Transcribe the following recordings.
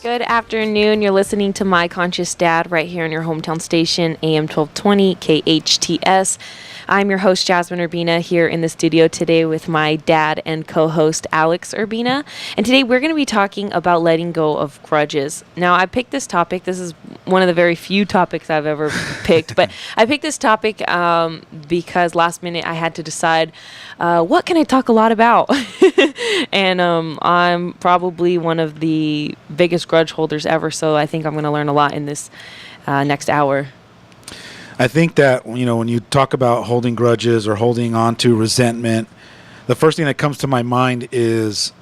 Good afternoon. You're listening to My Conscious Dad right here on your hometown station, AM 1220 KHTS. I'm your host, Jazmine Urbina, here in the studio today with my dad and co-host, Alex Urbina. And today we're going to be talking about letting go of grudges. Now, I picked this topic. This is one of the very few topics I've ever picked. But I picked this topic because last minute I had to decide what can I talk a lot about? And I'm probably one of the biggest grudge holders ever, so I think I'm going to learn a lot in this next hour. I think that, when you talk about holding grudges or holding on to resentment, the first thing that comes to my mind is,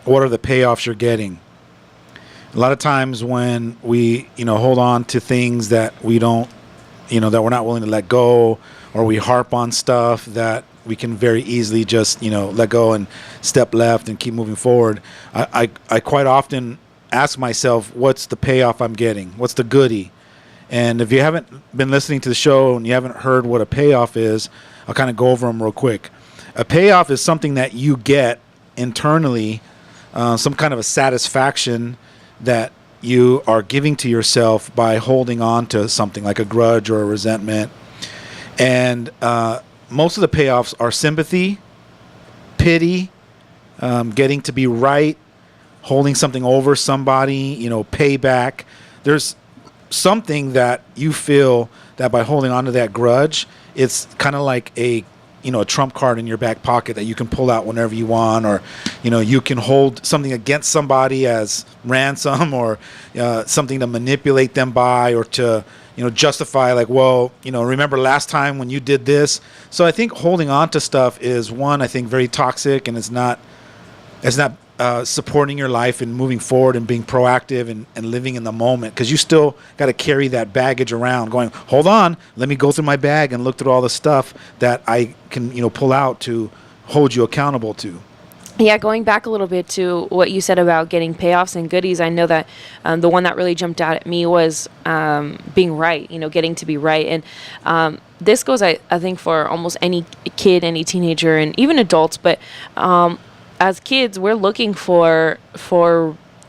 what are the payoffs you're getting? A lot of times when we, hold on to things that we don't, that we're not willing to let go, or we harp on stuff that we can very easily just, let go and step left and keep moving forward. I quite often ask myself, what's the payoff I'm getting? What's the goodie? And if you haven't been listening to the show and you haven't heard what a payoff is, I'll kind of go over them real quick. A payoff is something that you get internally, some kind of a satisfaction that you are giving to yourself by holding on to something like a grudge or a resentment. And most of the payoffs are sympathy, pity, getting to be right, holding something over somebody, payback. There's something that you feel that by holding on to that grudge, it's kind of like a trump card in your back pocket that you can pull out whenever you want, or you can hold something against somebody as ransom, or something to manipulate them by, or to justify, like, well, remember last time when you did this. So I think holding on to stuff is, one, I think very toxic, and it's not supporting your life and moving forward and being proactive and living in the moment, because you still got to carry that baggage around going, hold on, let me go through my bag and look through all the stuff that I can pull out to hold you accountable to. Yeah, going back a little bit to what you said about getting payoffs and goodies, I know that the one that really jumped out at me was being right, getting to be right. And this goes, I think, for almost any kid, any teenager, and even adults. But as kids, we're looking for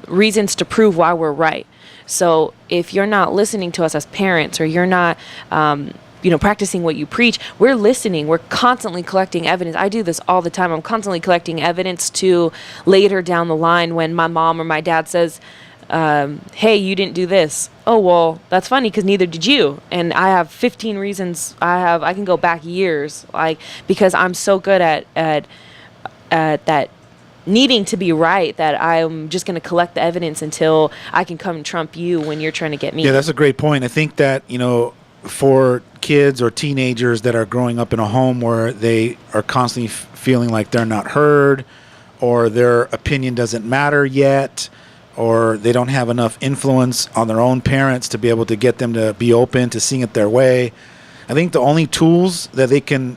reasons to prove why we're right. So if you're not listening to us as parents, or you're not practicing what you preach, we're listening. We're constantly collecting evidence. I do this all the time. I'm constantly collecting evidence to later down the line when my mom or my dad says, hey, you didn't do this. Oh, well, that's funny because neither did you. And I have 15 reasons. I can go back years, because I'm so good at that needing to be right, that I'm just going to collect the evidence until I can come and trump you when you're trying to get me. Yeah, that's a great point. I think that, for kids or teenagers that are growing up in a home where they are constantly feeling like they're not heard, or their opinion doesn't matter yet, or they don't have enough influence on their own parents to be able to get them to be open to seeing it their way, I think the only tools that they can,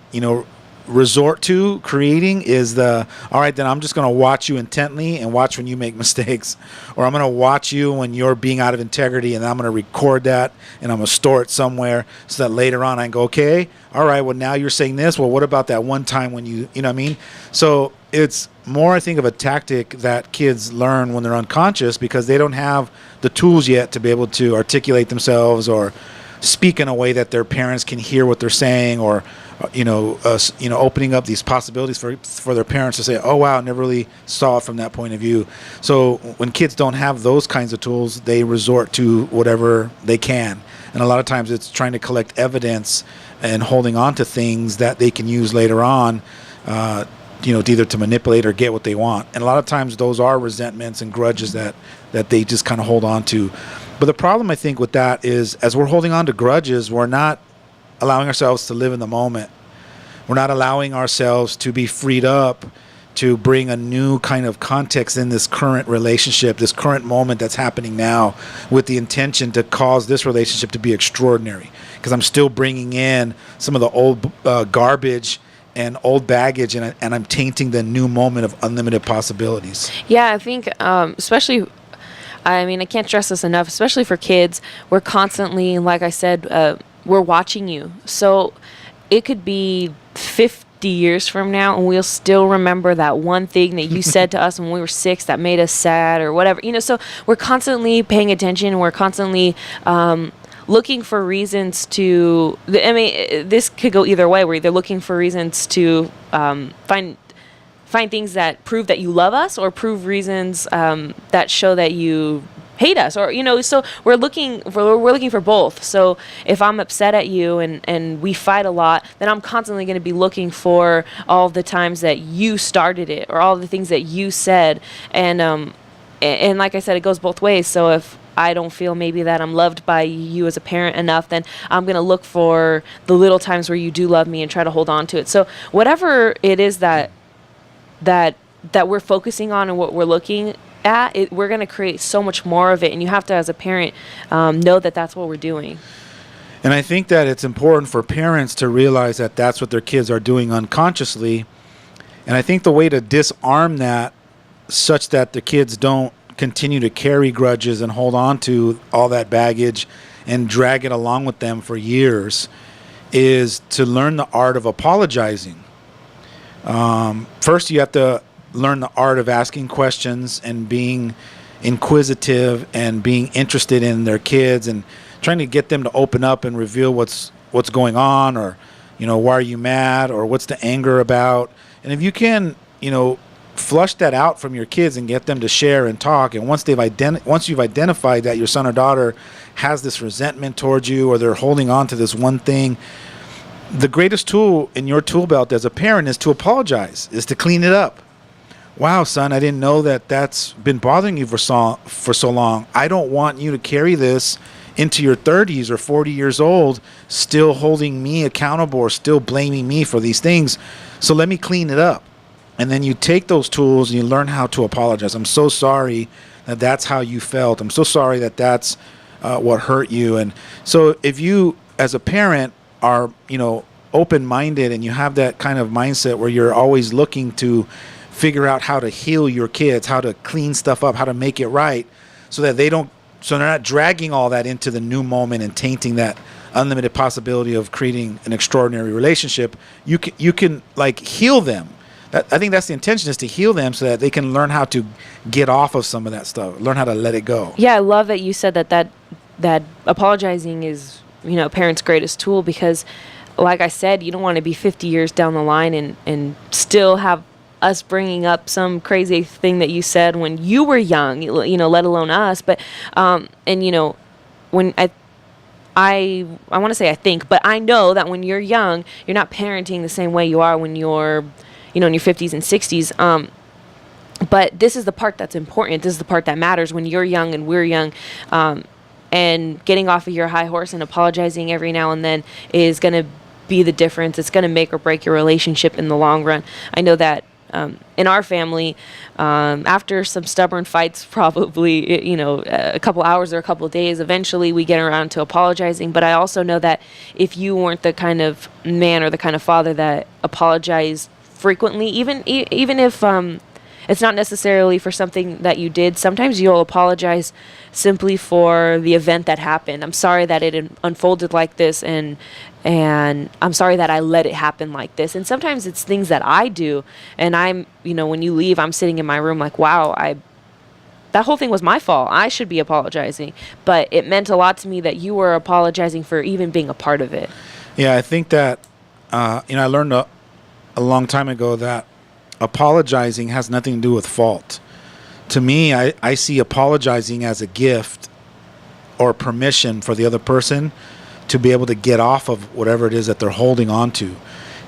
resort to creating is all right, then I'm just going to watch you intently and watch when you make mistakes, or I'm going to watch you when you're being out of integrity, and I'm going to record that and I'm going to store it somewhere so that later on I can go, okay, all right, well, now you're saying this, well, what about that one time when you know what I mean? So it's more, I think, of a tactic that kids learn when they're unconscious, because they don't have the tools yet to be able to articulate themselves or speak in a way that their parents can hear what they're saying, or opening up these possibilities for their parents to say, oh wow, I never really saw it from that point of view. So when kids don't have those kinds of tools, they resort to whatever they can, and a lot of times it's trying to collect evidence and holding on to things that they can use later on, either to manipulate or get what they want. And a lot of times those are resentments and grudges that they just kind of hold on to. But the problem, I think, with that is, as we're holding on to grudges, we're not allowing ourselves to live in the moment. We're not allowing ourselves to be freed up to bring a new kind of context in this current relationship, this current moment that's happening now, with the intention to cause this relationship to be extraordinary. Because I'm still bringing in some of the old garbage and old baggage, and I'm tainting the new moment of unlimited possibilities. Yeah, I think especially, I can't stress this enough, especially for kids, we're constantly, like I said, we're watching you. So it could be 50 50 years from now, and we'll still remember that one thing that you said to us when we were 6 that made us sad or whatever. So we're constantly paying attention. We're constantly looking for reasons to, this could go either way. We're either looking for reasons to find things that prove that you love us, or prove reasons that show that you hate us, or so we're looking for both. So if I'm upset at you and we fight a lot, then I'm constantly going to be looking for all the times that you started it, or all the things that you said. And like I said, it goes both ways. So if I don't feel maybe that I'm loved by you as a parent enough, then I'm going to look for the little times where you do love me and try to hold on to it. So whatever it is that we're focusing on and what we're looking at, we're going to create so much more of it. And you have to, as a parent, know that that's what we're doing. And I think that it's important for parents to realize that that's what their kids are doing unconsciously. And I think the way to disarm that, such that the kids don't continue to carry grudges and hold on to all that baggage and drag it along with them for years, is to learn the art of apologizing. First, you have to learn the art of asking questions and being inquisitive and being interested in their kids and trying to get them to open up and reveal what's going on, or why are you mad, or what's the anger about. And if you can flush that out from your kids and get them to share and talk, and once you've identified that your son or daughter has this resentment towards you, or they're holding on to this one thing, the greatest tool in your tool belt as a parent is to apologize, is to clean it up. Wow, son, I didn't know that that's been bothering you for so long. I don't want you to carry this into your 30s or 40 years old, still holding me accountable or still blaming me for these things. So let me clean it up. And then you take those tools and you learn how to apologize. I'm so sorry that that's how you felt. I'm so sorry that that's what hurt you. And so if you, as a parent, are, open-minded, and you have that kind of mindset where you're always looking to figure out how to heal your kids, how to clean stuff up, how to make it right, so that they're not dragging all that into the new moment and tainting that unlimited possibility of creating an extraordinary relationship. You can like heal them. I think that's the intention, is to heal them so that they can learn how to get off of some of that stuff, learn how to let it go. Yeah, I love that you said that apologizing is, parents' greatest tool, because like I said, you don't want to be 50 years down the line and still have us bringing up some crazy thing that you said when you were young, let alone us. But, when I want to say I think, but I know that when you're young, you're not parenting the same way you are when you're, in your 50s and 60s. But this is the part that's important. This is the part that matters when you're young and we're young. And getting off of your high horse and apologizing every now and then is going to be the difference. It's going to make or break your relationship in the long run. I know that in our family, after some stubborn fights, probably, a couple hours or a couple of days, eventually we get around to apologizing. But I also know that if you weren't the kind of man or the kind of father that apologized frequently, even if it's not necessarily for something that you did, sometimes you'll apologize simply for the event that happened. I'm sorry that it unfolded like this, and I'm sorry that I let it happen like this. And sometimes it's things that I do, and I'm, when you leave, I'm sitting in my room like, wow, that whole thing was my fault. I should be apologizing. But it meant a lot to me that you were apologizing for even being a part of it. Yeah, I think that, I learned a long time ago that apologizing has nothing to do with fault. To me, I see apologizing as a gift or permission for the other person to be able to get off of whatever it is that they're holding on to.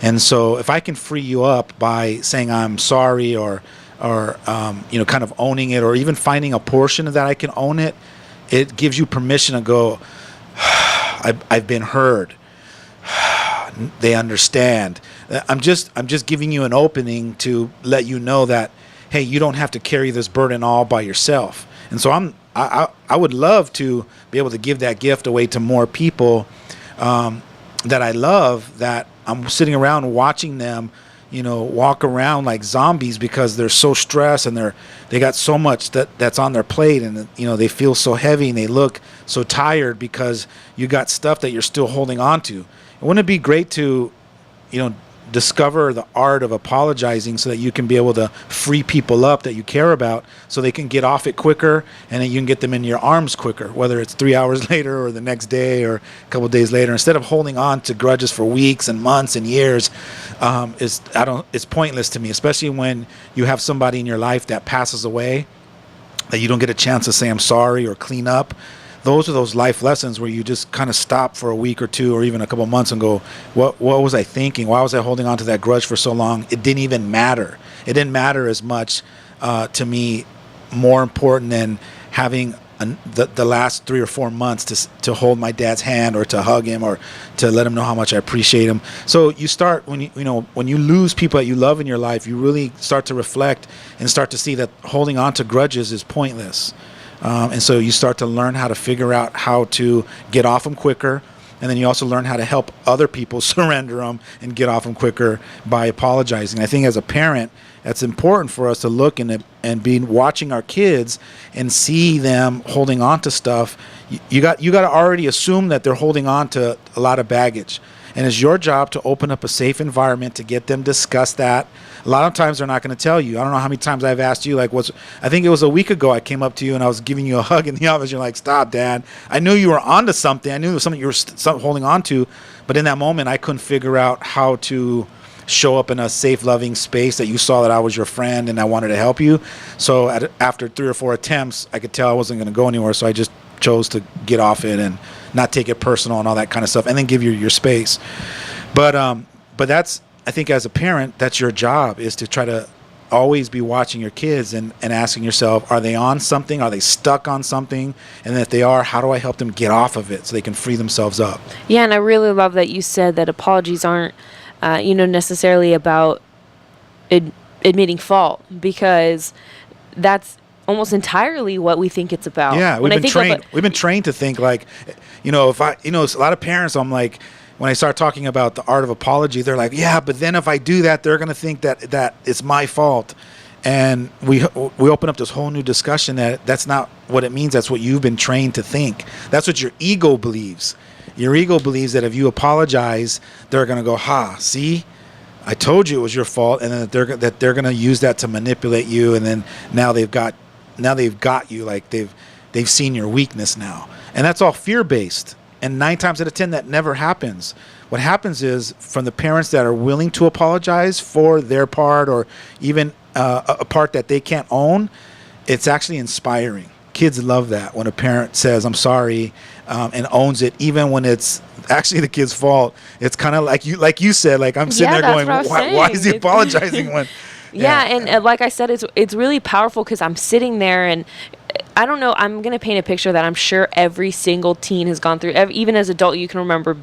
And so if I can free you up by saying I'm sorry, or kind of owning it, or even finding a portion of that I can own it, it gives you permission to go, I've been heard. They understand. I'm just giving you an opening to let you know that, hey, you don't have to carry this burden all by yourself. And so I would love to be able to give that gift away to more people that I love, that I'm sitting around watching them, walk around like zombies because they're so stressed and they got so much that's on their plate, and they feel so heavy and they look so tired because you got stuff that you're still holding on to. Wouldn't it be great to, discover the art of apologizing so that you can be able to free people up that you care about so they can get off it quicker, and then you can get them in your arms quicker, whether it's 3 hours later or the next day or a couple of days later, instead of holding on to grudges for weeks and months and years. It's pointless to me, especially when you have somebody in your life that passes away that you don't get a chance to say I'm sorry or clean up. Those are those life lessons where you just kind of stop for a week or two or even a couple of months and go, what was I thinking? Why was I holding on to that grudge for so long? It didn't even matter. It didn't matter as much to me, more important than having the last 3 or 4 months to hold my dad's hand or to hug him or to let him know how much I appreciate him. So you start, when you lose people that you love in your life, you really start to reflect and start to see that holding on to grudges is pointless. And so you start to learn how to figure out how to get off them quicker. And then you also learn how to help other people surrender them and get off them quicker by apologizing. I think as a parent, it's important for us to look and be watching our kids and see them holding on to stuff. You got to already assume that they're holding on to a lot of baggage. And it's your job to open up a safe environment to get them discuss that. A lot of times they're not going to tell you. I don't know how many times I've asked you, like, I think it was a week ago I came up to you and I was giving you a hug in the office. You're like, stop, Dad. I knew you were onto something. I knew it was something you were holding on to. But in that moment, I couldn't figure out how to show up in a safe, loving space that you saw that I was your friend and I wanted to help you. So after 3 or 4 attempts, I could tell I wasn't going to go anywhere. So I just chose to get off it and not take it personal and all that kind of stuff, and then give you your space. But that's, I think as a parent, that's your job, is to try to always be watching your kids and asking yourself, are they on something? Are they stuck on something? And if they are, how do I help them get off of it so they can free themselves up? Yeah, and I really love that you said that apologies aren't, necessarily about admitting fault, because that's almost entirely what we think it's about. Yeah, we've been trained to think like, a lot of parents, I'm like, when I start talking about the art of apology, they're like, yeah, but then if I do that, they're going to think that it's my fault. And we open up this whole new discussion that's not what it means. That's what you've been trained to think. That's what your ego believes. Your ego believes that if you apologize, they're going to go, see, I told you it was your fault, and then that they're going to use that to manipulate you, and then now they've got you, like they've seen your weakness now. And that's all fear-based. And 9 times out of 10, that never happens. What happens is, from the parents that are willing to apologize for their part, or even a part that they can't own, it's actually inspiring. Kids love that when a parent says, I'm sorry, and owns it, even when it's actually the kid's fault. It's kind of like you said, like, I'm sitting there going, why is he apologizing when... Yeah, and like I said, it's really powerful, because I'm sitting there and I don't know, I'm going to paint a picture that I'm sure every single teen has gone through. Even as an adult, you can remember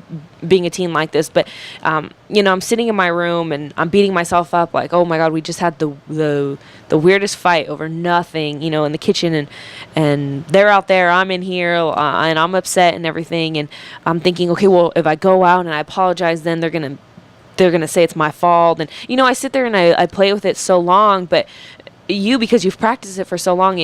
being a teen like this. But, I'm sitting in my room and I'm beating myself up like, oh my God, we just had the weirdest fight over nothing, in the kitchen, and they're out there, I'm in here, and I'm upset and everything. And I'm thinking, okay, well, if I go out and I apologize, then they're going to say it's my fault. And, I sit there and I play with it so long, but because you've practiced it for so long,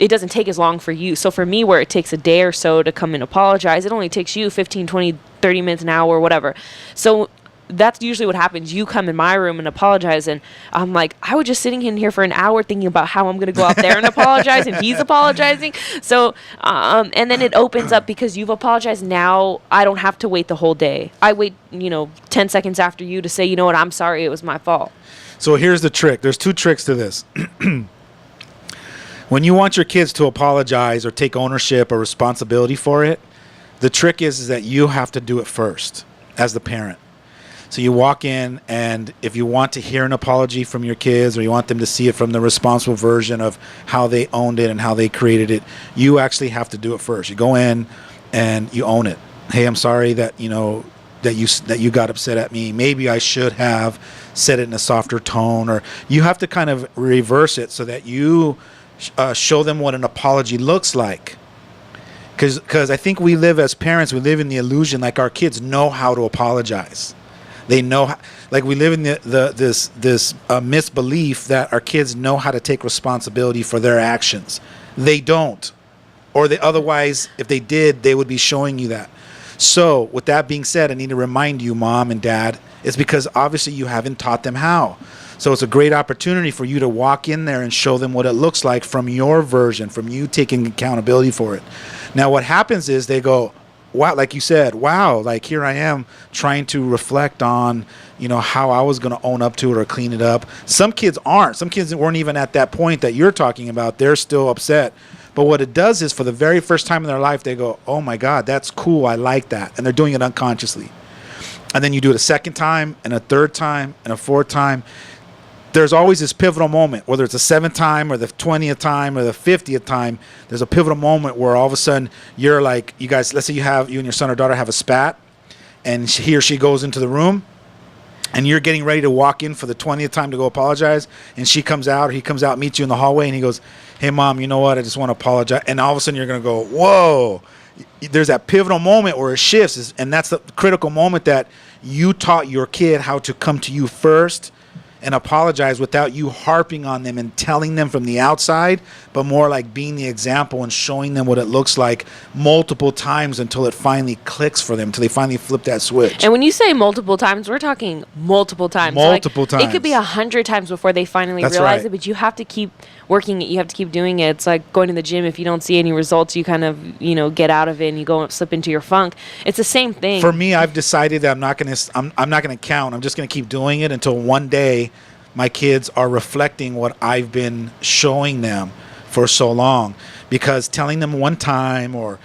it doesn't take as long for you. So for me, where it takes a day or so to come and apologize, it only takes you 15, 20, 30 minutes, an hour, whatever. So that's usually what happens. You come in my room and apologize, and I'm like, I was just sitting in here for an hour thinking about how I'm going to go out there and apologize, and he's apologizing. So, and then it opens up because you've apologized. Now I don't have to wait the whole day. I wait, 10 seconds after you to say, you know what, I'm sorry, it was my fault. So here's the trick. There's 2 tricks to this. When you want your kids to apologize or take ownership or responsibility for it, the trick is that you have to do it first as the parent. So you walk in, and if you want to hear an apology from your kids, or you want them to see it from the responsible version of how they owned it and how they created it, you actually have to do it first. You go in and you own it. Hey, I'm sorry that you got upset at me. Maybe I should have said it in a softer tone. Or you have to kind of reverse it so that you show them what an apology looks like. Because I think we live as parents, we live in the illusion like our kids know how to apologize. They know, like, we live in this misbelief that our kids know how to take responsibility for their actions. They don't. Or otherwise, if they did, they would be showing you that. So with that being said, I need to remind you, mom and dad, it's because obviously you haven't taught them how. So it's a great opportunity for you to walk in there and show them what it looks like from your version, from you taking accountability for it. Now what happens is they go, wow, like you said, wow, like here I am trying to reflect on, how I was going to own up to it or clean it up. Some kids aren't. Some kids weren't even at that point that you're talking about. They're still upset. But what it does is for the very first time in their life, they go, oh my God, that's cool. I like that. And they're doing it unconsciously. And then you do it a second time and a third time and a fourth time. There's always this pivotal moment, whether it's the 7th time or the 20th time or the 50th time. There's a pivotal moment where all of a sudden you're like, you guys, let's say you and your son or daughter have a spat, and he or she goes into the room, and you're getting ready to walk in for the 20th time to go apologize, and she comes out, or he comes out, meets you in the hallway, and he goes, hey mom, you know what, I just want to apologize. And all of a sudden you're going to go, whoa. There's that pivotal moment where it shifts, and that's the critical moment that you taught your kid how to come to you first and apologize without you harping on them and telling them from the outside, but more like being the example and showing them what it looks like multiple times until it finally clicks for them, until they finally flip that switch. And when you say multiple times, we're talking multiple times. Multiple times. It could be 100 times before they finally realize it, but you have to keep working it. You have to keep doing it. It's like going to the gym. If you don't see any results, you kind of, get out of it and you go and slip into your funk. It's the same thing. For me, I've decided that I'm not going to count. I'm just going to keep doing it until one day my kids are reflecting what I've been showing them for so long. Because telling them one time or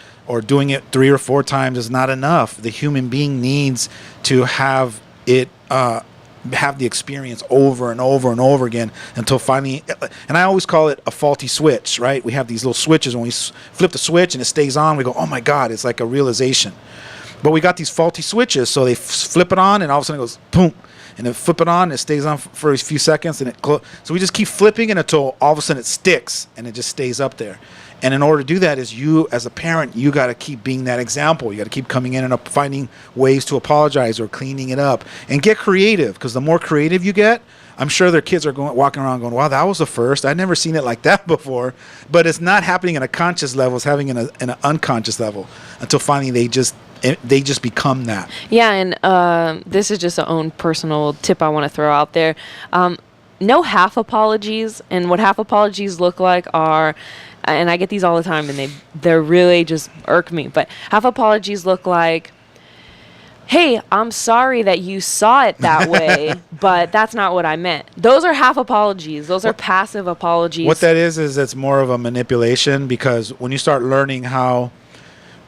doing it 3 or 4 times is not enough. The human being needs to have it have the experience over and over and over again until finally, and I always call it a faulty switch, right? We have these little switches. When we flip the switch and it stays on, we go, oh my God, it's like a realization. But we got these faulty switches, so they flip it on and all of a sudden it goes boom, and then flip it on and it stays on for a few seconds, and so we just keep flipping it until all of a sudden it sticks and it just stays up there. And in order to do that, is you as a parent, you got to keep being that example. You got to keep coming in and finding ways to apologize or cleaning it up and get creative, because the more creative you get, I'm sure their kids are walking around going, wow, that was a first. I'd never seen it like that before. But it's not happening in a conscious level. It's happening in an unconscious level until finally they just become that. Yeah, and this is just a own personal tip I want to throw out there. No half apologies, and what half apologies look like are, and I get these all the time, and they're really just irk me, but half apologies look like, hey, I'm sorry that you saw it that way, but that's not what I meant. Those are half apologies. Those are passive apologies. What that is it's more of a manipulation, because when you start learning how,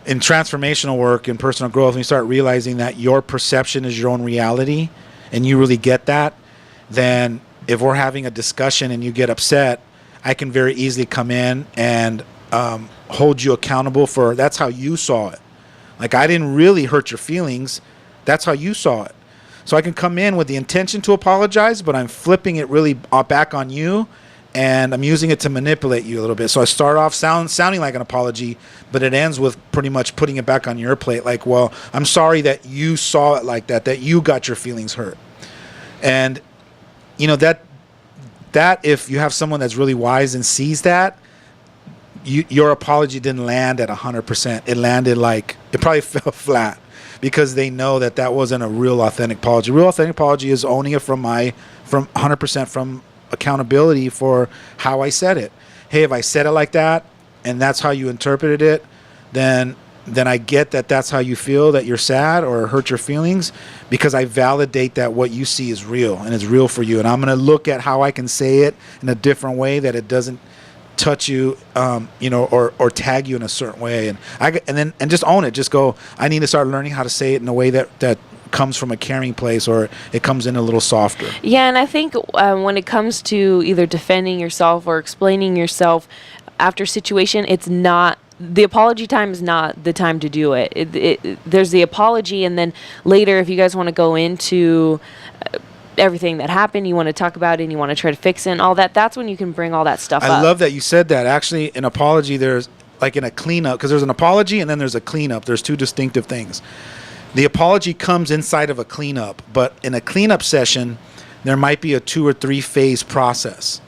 in transformational work and personal growth, when you start realizing that your perception is your own reality, and you really get that, then if we're having a discussion and you get upset, I can very easily come in and hold you accountable for, that's how you saw it. Like, I didn't really hurt your feelings. That's how you saw it. So I can come in with the intention to apologize, but I'm flipping it really back on you, and I'm using it to manipulate you a little bit. So I start off sounding like an apology, but it ends with pretty much putting it back on your plate. Like, well, I'm sorry that you saw it like that you got your feelings hurt. And that if you have someone that's really wise and sees that, your apology didn't land at 100%. It landed like, it probably fell flat, because they know that wasn't a real authentic apology. Real authentic apology is owning it from 100% from accountability for how I said it. Hey, if I said it like that and that's how you interpreted it, then I get that that's how you feel, that you're sad or hurt your feelings, because I validate that what you see is real and it's real for you. And I'm going to look at how I can say it in a different way that it doesn't touch you, or tag you in a certain way. And just own it. Just go, I need to start learning how to say it in a way that comes from a caring place, or it comes in a little softer. Yeah, and I think when it comes to either defending yourself or explaining yourself after situation, it's not, the apology time is not the time to do it. There's the apology, and then later, if you guys want to go into everything that happened, you want to talk about it, and you want to try to fix it and all that, that's when you can bring all that stuff up. I love that you said that. Actually, an apology, there's like in a cleanup, because there's an apology and then there's a cleanup. There's two distinctive things. The apology comes inside of a cleanup, but in a cleanup session, there might be a 2 or 3 phase process.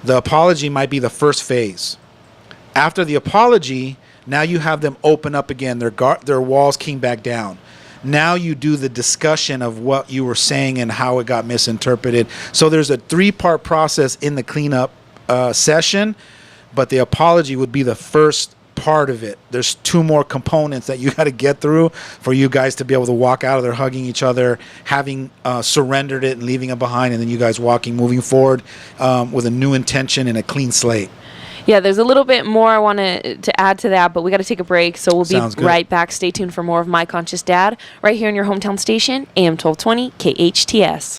The apology might be the first phase. After the apology, Now you have them open up again. Their walls came back down. Now you do the discussion of what you were saying and how it got misinterpreted. So there's a 3-part process in the cleanup session, but the apology would be the first part of it. There's 2 more components that you got to get through for you guys to be able to walk out of there hugging each other, having surrendered it and leaving it behind, and then you guys moving forward with a new intention and a clean slate. Yeah, there's a little bit more I want to add to that, but we got to take a break, so we'll Sounds be good. right back. Stay tuned for more of My Conscious Dad right here on your hometown station, AM 1220 KHTS.